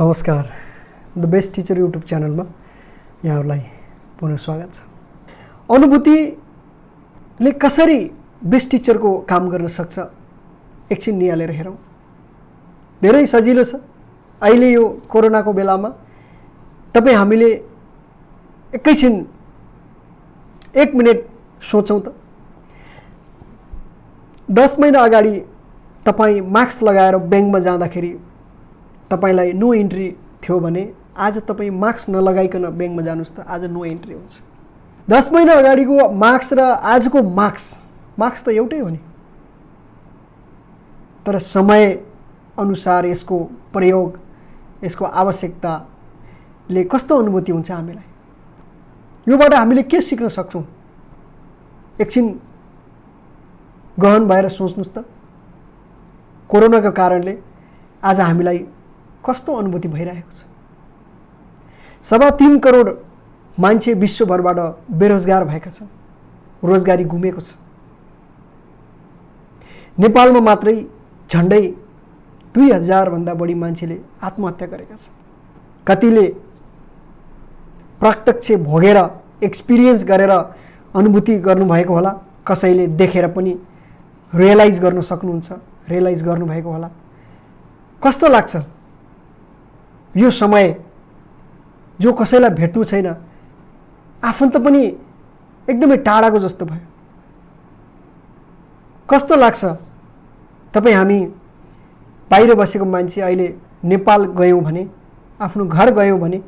नमस्कार, the best teacher YouTube च्यानलमा यहाँहरूलाई पुनः स्वागत छ। अनुभूतिले कसरी बेस्ट टिचरको काम गर्न सक्छ एकछिन निहालेर हेरौँ। धेरै सजिलो छ। अहिले यो कोरोनाको बेलामा तपाईँ हामीले एकैछिन 1 मिनेट सोचौँ त। 10 महिना अगाडि तपाईँ मास्क लगाएर ब्याङ्कमा जाँदाखेरि तपाईलाई नो एन्ट्री थियो भने आज तपाईँ मास्क नलगाइकन ब्याङ्कमा जानुस् त आज नो एन्ट्री हुन्छ। 10 महिना अगाडिको मास्क र आजको मास्क त एउटै हो नि, तर समय अनुसार यसको प्रयोग, यसको आवश्यकताले कस्तो अनुभूति हुन्छ हामीलाई, योबाट हामीले के सिक्न सक्छौँ एकछिन गहन भएर सोच्नुस् त। कोरोनाको कारणले आज हामीलाई कस्तो अनुभूति भइरहेको छ। 3.25 करोड मान्छे विश्वभरबाट बेरोजगार भएका छन्, रोजगारी गुमेको छ। नेपालमा मात्रै झन्डै 2000 भन्दा बढी मान्छेले आत्महत्या गरेका छन्। कतिले प्रत्यक्ष भोगेर एक्सपिरियन्स गरेर अनुभूति गर्नुभएको होला, कसैले देखेर पनि रियलाइज गर्न सक्नुहुन्छ, रियलाइज गर्नुभएको होला। कस्तो लाग्छ यो समय जो कसैलाई भेट्नु छैन, आफन्त पनि एकदमै टाढाको जस्तो भयो। कस्तो लाग्छ तपाईँ हामी बाहिर बसेको मान्छे अहिले नेपाल गयौँ भने, आफ्नो घर गयौँ भने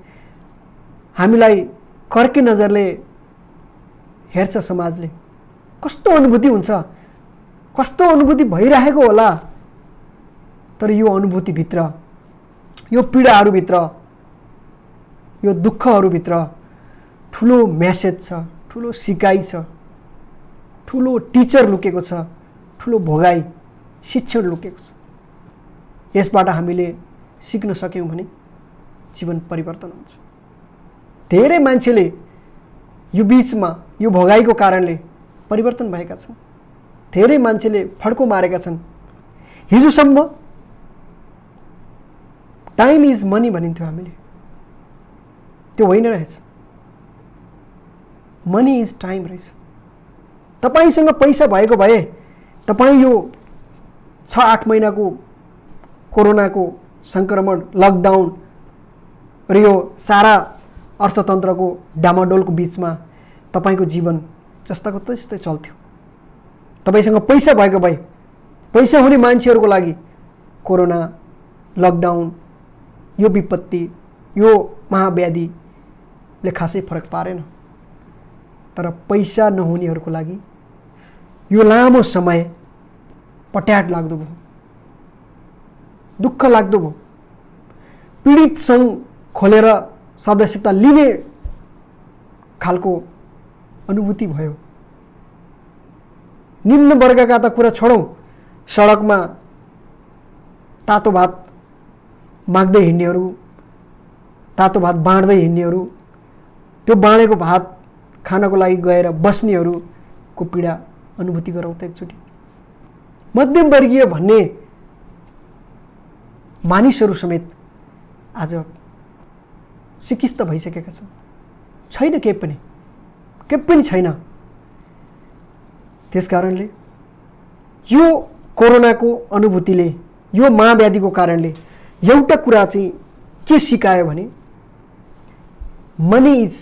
हामीलाई कर्के नजरले हेर्छ समाजले। कस्तो अनुभूति हुन्छ, कस्तो अनुभूति भइरहेको होला। तर यो अनुभूतिभित्र, यो पीडाहरूभित्र, यो दुःखहरूभित्र ठुलो मेसेज छ, ठुलो सिकाइ छ, ठुलो टिचर लुकेको छ, ठुलो भोगाई शिक्षण लुकेको छ। यसबाट हामीले सिक्न सक्यौँ भने जीवन परिवर्तन हुन्छ। धेरै मान्छेले यो बीचमा यो भोगाईको कारणले परिवर्तन भएका छन्। धेरै मान्छेले फड्को मारेका छन्। हिजोसम्म टाइम इज मनी भनिन्थ्यो हामीले, त्यो होइन रहेछ। मनी इज टाइम रहेछ। तपाईसँग पैसा भएको भए तपाईँ यो 6-8 महिनाको कोरोनाको सङ्क्रमण, लकडाउन र यो सारा अर्थतन्त्रको डामाडोलको बिचमा तपाईँको जीवन जस्ताको त्यस्तै चल्थ्यो। तपाईसँग पैसा भएको भए, पैसा हुने मान्छेहरूको लागि कोरोना, लकडाउन, यो विपत्ति, यो महाव्याधिले खासै फरक पारेन। तर पैसा नहुनेहरूको लागि यो लामो समय पट्याट लाग्दो भयो, दुःख लाग्दो भयो। पीडित सङ्घ खोलेर सदस्यता लिने खालको अनुभूति भयो। निम्न वर्गका त कुरा छोडौँ, सडकमा तातो भात माग्दै हिँड्नेहरू, तातो भात बाँड्दै हिँड्नेहरू, त्यो बाँडेको भात खानको लागि गएर बस्नेहरूको पीडा अनुभूति गरौँ त एकचोटि। मध्यमवर्गीय भन्ने मानिसहरू समेत आज सिकिस्त भइसकेका छन्। छैन केही पनि छैन। त्यसकारणले यो कोरोनाको अनुभूतिले, यो महाव्याधिको कारणले एउटा कुरा चाहिँ के सिकायो भने money is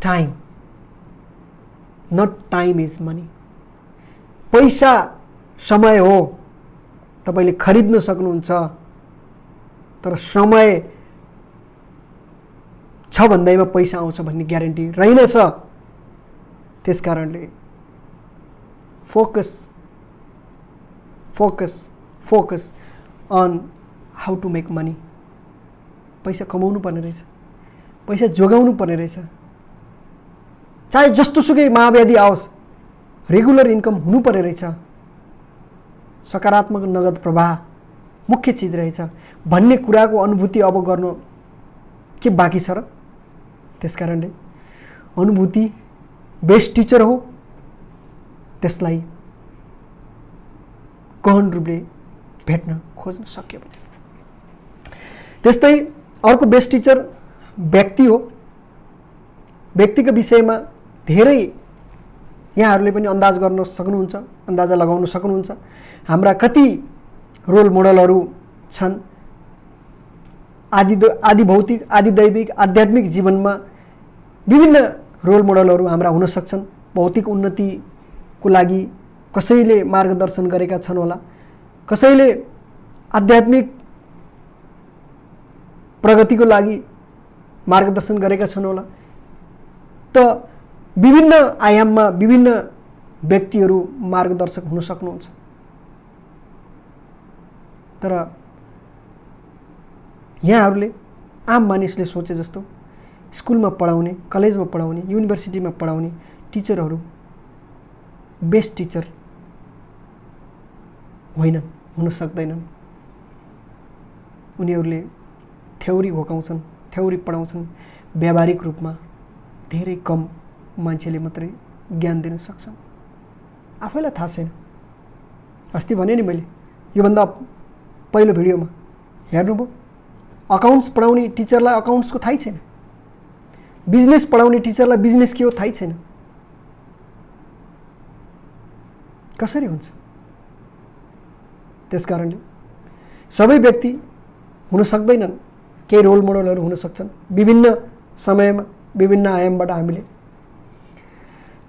time, not time is money. पैसा समय हो, तपाईँले खरिद्न सक्नुहुन्छ, तर समय छ भन्दैमा पैसा आउँछ भन्ने ग्यारेन्टी रहेनछ। त्यसकारणले focus on how to make money. पैसा कमाउनु पर्ने रहेछ, पैसा जोगाउनु पर्ने रहेछ। चाहे जस्तोसुकै महाव्याधि आओस्, रेगुलर इन्कम हुनुपर्ने रहेछ। सकारात्मक नगद प्रवाह मुख्य चिज रहेछ भन्ने कुराको अनुभूति अब गर्नु के बाँकी छ र। त्यसकारणले अनुभूति बेस्ट टिचर हो, त्यसलाई गहन रूपले भेट्न खोज्न सक्यो भने त्यस्तै अर्को बेस्ट टिचर व्यक्ति हो। व्यक्तिको विषयमा धेरै यहाँहरूले पनि अन्दाज गर्न सक्नुहुन्छ, अन्दाजा लगाउन सक्नुहुन्छ। हाम्रा कति रोल मोडलहरू छन् आदि भौतिक, आदि दैविक, आध्यात्मिक जीवनमा विभिन्न रोल मोडलहरू हाम्रा हुन सक्छन्। भौतिक उन्नतिको लागि कसैले मार्गदर्शन गरेका छन् होला, कसैले आध्यात्मिक प्रगतिको लागि मार्गदर्शन गरेका छन् होला। त विभिन्न आयाममा विभिन्न व्यक्तिहरू मार्गदर्शक हुन सक्नुहुन्छ। तर यहाँहरूले आम मानिसले सोचे जस्तो स्कुलमा पढाउने, कलेजमा पढाउने, युनिभर्सिटीमा पढाउने टिचरहरू बेस्ट टिचर होइनन्, हुन सक्दैनन्। उनीहरूले थ्योरी घोकाउँछन्, थ्योरी पढाउँछन्, व्यावहारिक रूपमा धेरै कम मान्छेले मात्रै ज्ञान दिन सक्छन्। आफैलाई थाहा छैन। अस्ति भने नि मैले योभन्दा पहिलो भिडियोमा, हेर्नुभयो, अकाउन्ट्स पढाउने टिचरलाई अकाउन्ट्सको थाहै छैन, बिजनेस पढाउने टिचरलाई बिजनेस के हो थाहै छैन। कसरी हुन्छ? त्यसकारणले सबै व्यक्ति हुन सक्दैनन्, केही रोल मोडलहरू हुन सक्छन्। विभिन्न समयमा विभिन्न आयामबाट हामीले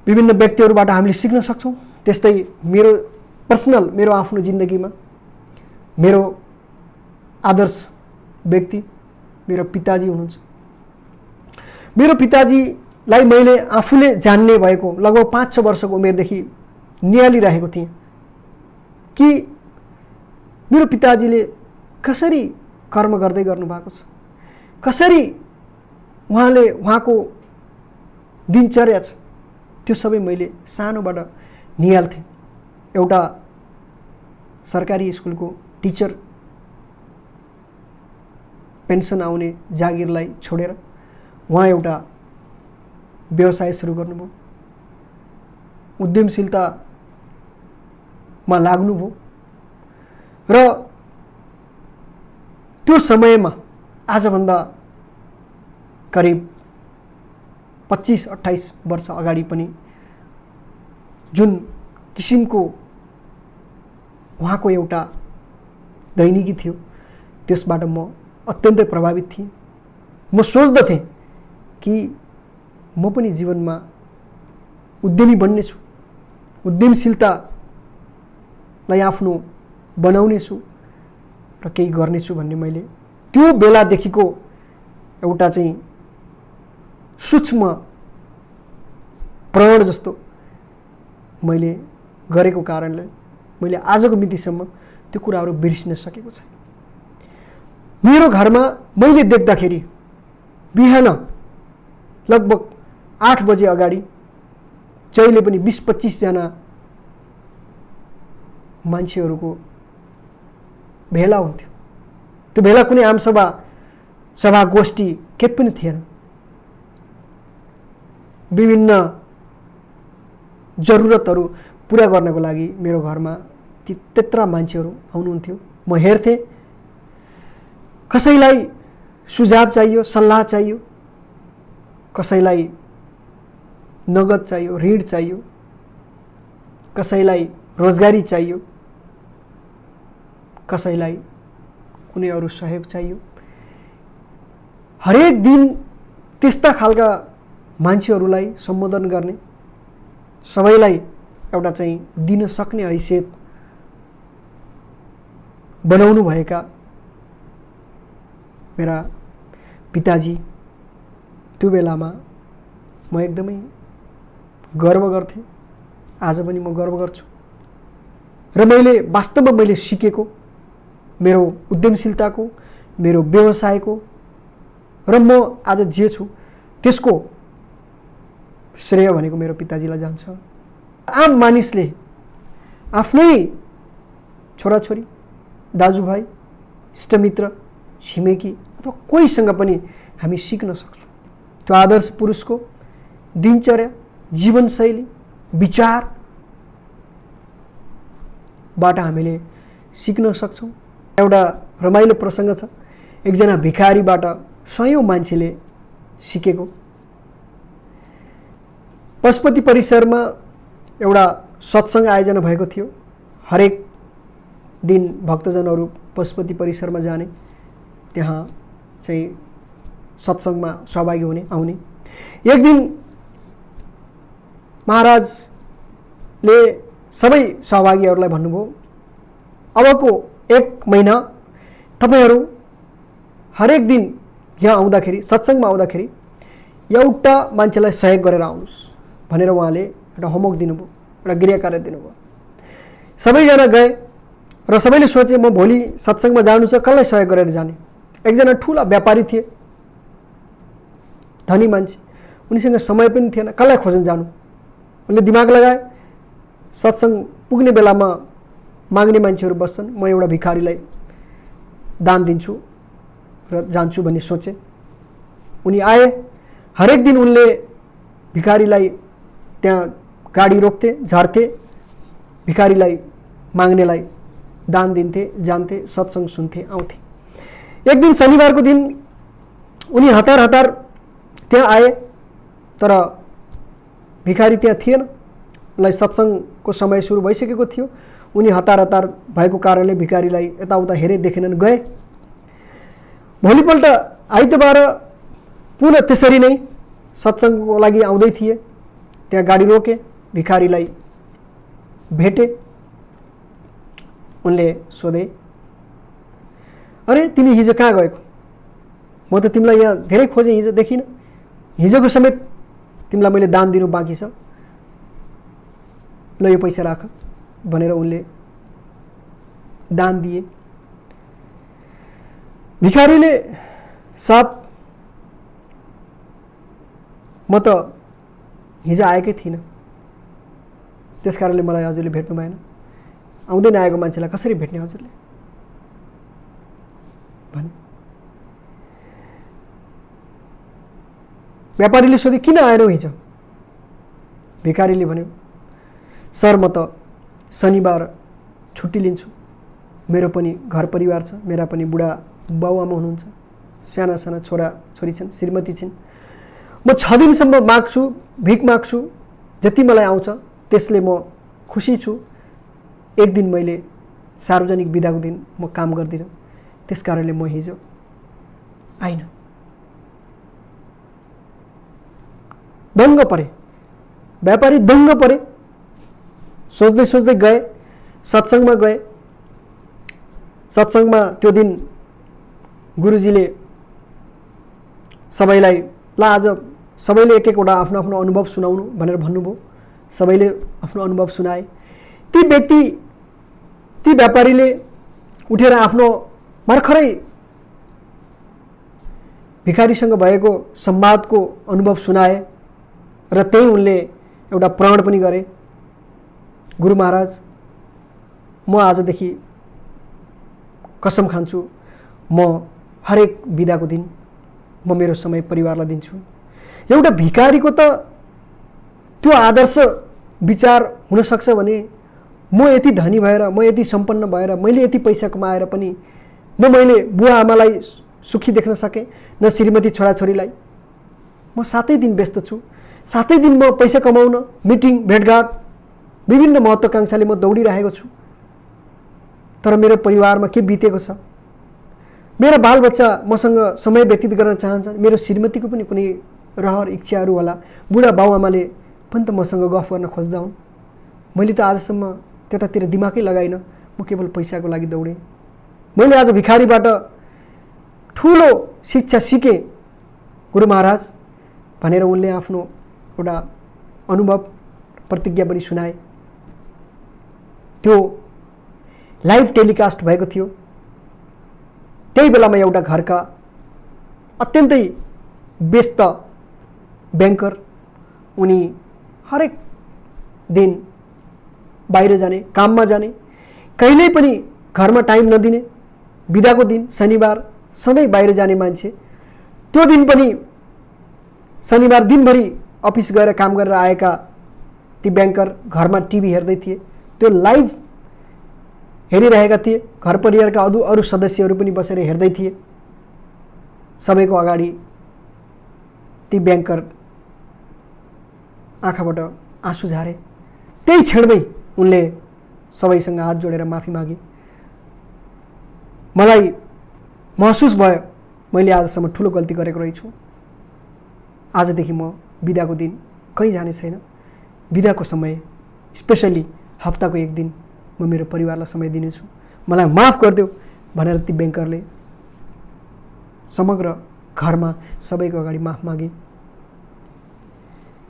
विभिन्न व्यक्तिहरूबाट हामीले सिक्न सक्छौँ। त्यस्तै मेरो पर्सनल, मेरो आफ्नो जिन्दगीमा मेरो आदर्श व्यक्ति मेरो पिताजी हुनुहुन्छ। मेरो पिताजीलाई मैले आफूले जान्ने भएको लगभग 5-6 वर्षको उमेरदेखि निहालिरहेको थिएँ कि मेरो पिताजीले कसरी कर्म गर्दै गर्नुभएको छ, कसरी उहाँले उहाँको दिनचर्या छ, त्यो सबै मैले सानोबाट निहाल्थेँ। एउटा सरकारी स्कुलको टिचर पेन्सन आउने जागिरलाई छोडेर उहाँ एउटा व्यवसाय सुरु गर्नुभयो, उद्यमशीलतामा लाग्नुभयो र त्यो समयमा आजभन्दा करिब 25-28 वर्ष अगाडि पनि जुन किसिमको उहाँको एउटा दैनिकी थियो त्यसबाट म अत्यन्तै प्रभावित थिएँ। म सोच्दथेँ कि म पनि जीवनमा उद्यमी बन्नेछु, उद्यमशीलतालाई आफ्नो बनाउनेछु र केही गर्नेछु भन्ने मैले त्यो बेलादेखिको एउटा चाहिँ सूक्ष्म प्रण जस्तो मैले गरेको कारणले मैले आजको मितिसम्म त्यो कुराहरू बिर्सिन सकेको छैन। मेरो घरमा मैले देख्दाखेरि बिहान लगभग 8 बजे अगाडि जहिले पनि 20-25 जना मान्छेहरूको भेला हुन्थ्यो। त्यो भेला कुनै सभा गोष्ठी केही पनि थिएन। विभिन्न जरुरतहरू पुरा गर्नको लागि मेरो घरमा त्यत्रा मान्छेहरू आउनुहुन्थ्यो। म हेर्थेँ, कसैलाई सुझाव चाहियो, सल्लाह चाहियो, कसैलाई नगद चाहियो, ऋण चाहियो, कसैलाई रोजगारी चाहियो, कसैलाई कुनै अरू सहयोग चाहियो। हरेक दिन त्यस्ता खालका मान्छेहरूलाई सम्बोधन गर्ने, सबैलाई एउटा चाहिँ दिन सक्ने हैसियत बनाउनु भएका मेरा पिताजी त्यो बेलामा म एकदमै गर्व गर्थेँ। आज पनि म गर्व गर्छु। र मैले वास्तवमा मैले सिकेको मेरो उद्यमशीलताको, मेरो व्यवसायको र म आज जे छु त्यसको श्रेय भनेको मेरो पिताजीलाई जान्छ। आम मानिसले आफ्नै छोराछोरी, दाजुभाइ, इष्टमित्र, छिमेकी अथवा कोहीसँग पनि हामी सिक्न सक्छौँ। त्यो आदर्श पुरुषको दिनचर्या, जीवनशैली, विचारबाट हामीले सिक्न सक्छौँ। एउटा रमाइलो प्रसङ्ग छ। एकजना भिखारीबाट सयौं मान्छेले सिकेको। पशुपति परिसरमा एउटा सत्संग आयोजना भएको थियो। हरेक दिन भक्तजनहरू पशुपति परिसरमा जाने, त्यहाँ चाहिँ सत्संगमा सहभागी हुने आउने। एक दिन महाराजले सबै सहभागीहरूलाई भन्नुभयो, अबको 1 महिना तपाईहरू हरेक दिन यहाँ आउँदाखेरि, सत्संगमा आउँदाखेरि एउटा मान्छेलाई सहयोग गरेर आउनुहोस् भनेर उहाँले एउटा होमवर्क दिनुभयो, एउटा गृह कार्य दिनुभयो। सबैजना गए र सबैले सोचे म भोलि सत्संगमा जानु छ, कसलाई सहयोग गरेर जाने। एकजना ठुला व्यापारी थिए, धनी मान्छे, उनीसँग समय पनि थिएन, कसलाई खोज्न जानु। उनले दिमाग लगाए, सत्संग पुग्ने बेलामा माग्ने मान्छेहरू बस्छन्, म एउटा भिखारीलाई दान दिन्छु र जान्छु भन्ने सोचे। उनी आए। हरेक दिन उनले भिखारीलाई त्यहाँ गाडी रोक्थे, झार्थे, भिखारीलाई माग्नेलाई दान दिन्थे, जान्थे, सत्संग सुन्थे, आउँथे। एक दिन शनिबारको दिन उनी हतार हतार त्यहाँ आए, तर भिखारी त्यहाँ थिएन। उनलाई सत्संगको समय सुरु भइसकेको थियो। उनी हतार हतार भएको कारणले भिखारीलाई यताउता हेरे देखेनन्, गए। भोलिपल्ट आइतबार पुनः त्यसरी नै सत्संगको लागि आउँदै थिए, त्यहाँ गाडी रोके, भिखारीलाई भेटे। उनले सोधे, अरे तिमी हिजो कहाँ गएको? म त तिमीलाई यहाँ धेरै खोजेँ, हिजो देखिनँ। हिजोको समेत तिमीलाई मैले दान दिनु बाँकी छ, ल यो पैसा राख भनेर उनले दान दिए। भिखारीले, साहब म त हिजो आएकै थिइनँ, त्यस कारणले मलाई हजुरले भेट्नु भएन। आउँदै नआएको मान्छेलाई कसरी भेट्ने हजुरले भने। व्यापारीले सोधे, किन आएनौ हिजो? भिखारीले भन्यो, सर म त शनिबार छुट्टी लिन्छु, मेरो पनि घर परिवार छ, मेरा पनि बुढा बाउआमा हुनुहुन्छ, साना साना छोरा छोरी छन्, श्रीमती छिन्। म 6 दिनसम्म माग्छु, भिख माग्छु, जति मलाई आउँछ त्यसले म खुसी छु। एक दिन मैले सार्वजनिक बिदाको दिन म काम गर्दिनँ, त्यस कारणले म हिजो आइन। दङ्ग परे, व्यापारी दङ्ग परे। सोच्दै सोच्दै गए, सत्संगमा गए। सत्संगमा त्यो दिन गुरुजीले सबैलाई, ल आज सबैले एक एकवटा आफ्नो आफ्नो अनुभव सुनाउनु भनेर भन्नुभयो। सबैले आफ्नो अनुभव सुनाए। ती व्यापारीले उठेर आफ्नो भर्खरै भिखारीसँग भएको संवादको अनुभव सुनाए र त्यही उनले एउटा प्रण पनि गरे, गुरु महाराज म आजदेखि कसम खान्छु, म हरेक बिदाको दिन म मेरो समय परिवारलाई दिन्छु। एउटा भिखारीको त त्यो आदर्श विचार हुन सक्छ भने म यति धनी भएर, म यति सम्पन्न भएर, मैले यति पैसा कमाएर पनि न मैले बुवा आमालाई सुखी देख्न सकेँ, न श्रीमती छोराछोरीलाई। म 7 दिन व्यस्त छु, 7 दिन म पैसा कमाउन, मिटिङ भेटघाट, विभिन्न महत्त्वाकांक्षाले म दौडिरहेको छु। तर मेरो परिवारमा के बितेको छ, मेरा बालबच्चा मसँग समय व्यतीत गर्न चाहन्छन्, मेरो श्रीमतीको पनि कुनै रहर इच्छाहरू होला, बुढा बाउआमाले पनि त मसँग गफ गर्न खोज्दा हुन्। मैले त आजसम्म त्यतातिर दिमागै लगाइनँ, म केवल पैसाको लागि दौडेँ। मैले आज भिखारीबाट ठुलो शिक्षा सिकेँ गुरु महाराज भनेर उनले आफ्नो एउटा अनुभव प्रतिज्ञा पनि सुनाए। त्यो लाइभ टेलिकास्ट भएको थियो। त्यही बेलामा एउटा घरका अत्यन्तै व्यस्त ब्याङ्कर, उनी हरेक दिन बाहिर जाने, काममा जाने, कहिल्यै पनि घरमा टाइम नदिने, बिदाको दिन शनिबार सधैँ बाहिर जाने मान्छे। त्यो दिन पनि शनिबार दिनभरि अफिस गएर काम गरेर आएका ती ब्याङ्कर घरमा टिभी हेर्दै थिए। त्यो लाइभ हेरिरहेका थिए। घर परिवारका अरू सदस्यहरू पनि बसेर हेर्दै थिए। सबैको अगाडि ती ब्याङ्कर आँखाबाट आँसु झारे। त्यही क्षणमै उनले सबैसँग हात जोडेर माफी मागे। मलाई महसुस भयो मैले आजसम्म ठुलो गल्ती गरेको रहेछु। आजदेखि म बिदाको दिन कहीँ जाने छैन। बिदाको समय स्पेसली हप्ताको एक दिन म मेरो परिवारलाई समय दिनेछु, मलाई माफ गरिदेऊ भनेर ती ब्याङ्करले समग्र घरमा सबैको अगाडि माफ मागे।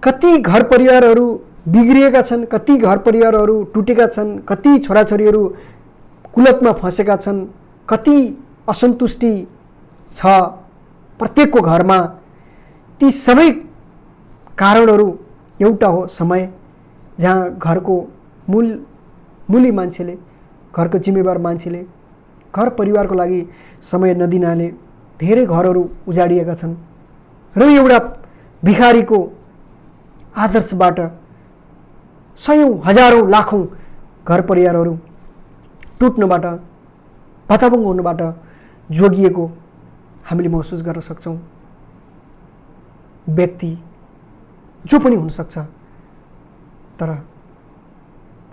कति घर परिवारहरू बिग्रिएका छन्, कति घर परिवारहरू टुटेका छन्, कति छोराछोरीहरू कुलतमा फँसेका छन्, कति असन्तुष्टि छ प्रत्येकको घरमा। ती सबै कारणहरू एउटा हो समय, जहाँ घरको मूली मान्छेले, घरको जिम्मेवार मान्छेले घर परिवारको लागि समय नदिनाले धेरै घरहरू उजाडिएका छन् र एउटा भिखारीको आदर्शबाट सयौं हजारौं लाखौं घर परिवारहरू टुट्नबाट भताभुङ हुनबाट जोगिएको हामीले महसुस गर्न सक्छौं। व्यक्ति जो पनि हुन सक्छ, तर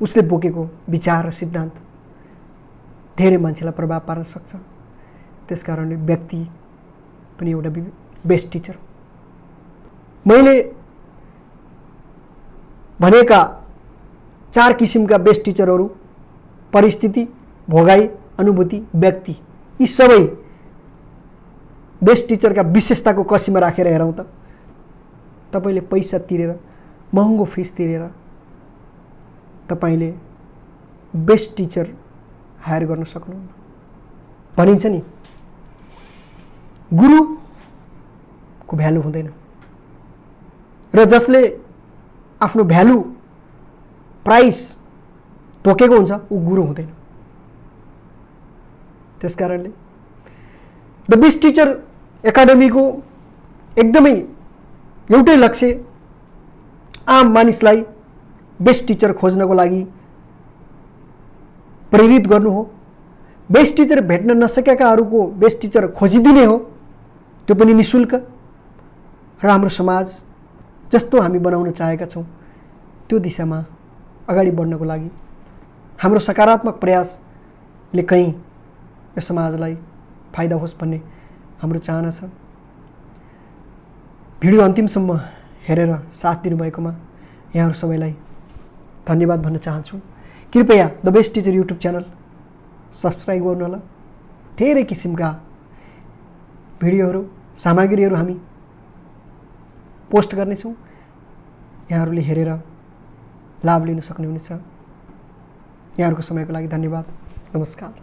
उसले बोकेको विचार र सिद्धान्त धेरै मान्छेलाई प्रभाव पार्न सक्छ। त्यसकारणले व्यक्ति पनि एउटा बेस्ट टिचर। मैले भनेका 4 किसिमका बेस्ट टिचरहरू परिस्थिति, भोगाई, अनुभूति, व्यक्ति, यी सबै बेस्ट टिचरका विशेषताको कसीमा राखेर हेरौँ त तपाईले पैसा तिरेर, महँगो फिस तिरेर तपाईले बेस्ट टिचर हायर गर्न सक्नुहुन्न। भनिन्छ नि गुरुको भ्यालु हुँदैन र जसले आफ्नो भ्यालु प्राइस तोकेको हुन्छ ऊ गुरु हुँदैन। त्यसकारणले द बेस्ट टिचर एकाडेमीको एकदमै एउटै लक्ष्य आम मानिसलाई बेस्ट टिचर खोज्नको लागि प्रेरित गर्नु हो। बेस्ट टिचर भेट्न नसकेकाहरूको बेस्ट टिचर खोजिदिने हो, त्यो पनि निशुल्क। र हाम्रो समाज जस्तो हामी बनाउन चाहेका छौं त्यो दिशामा अगाडि बढ्नको लागि हाम्रो सकारात्मक प्रयासले कहीं यो समाजलाई फाइदा होस् भन्ने हाम्रो चाहना छ। भिडियो अन्तिमसम्म हेरेर साथ दिनुभएकोमा यहाँहरू सबैलाई धन्यवाद भन्न चाहन्छु। कृपया the best teacher YouTube channel subscribe गर्नुहोला। धेरै किसिमका भिडियोहरू, सामग्रीहरू हामी पोस्ट गर्नेछौँ, यहाँहरूले हेरेर लाभ लिन सक्नुहुनेछ। यहाँहरूको समयको लागि धन्यवाद। नमस्कार।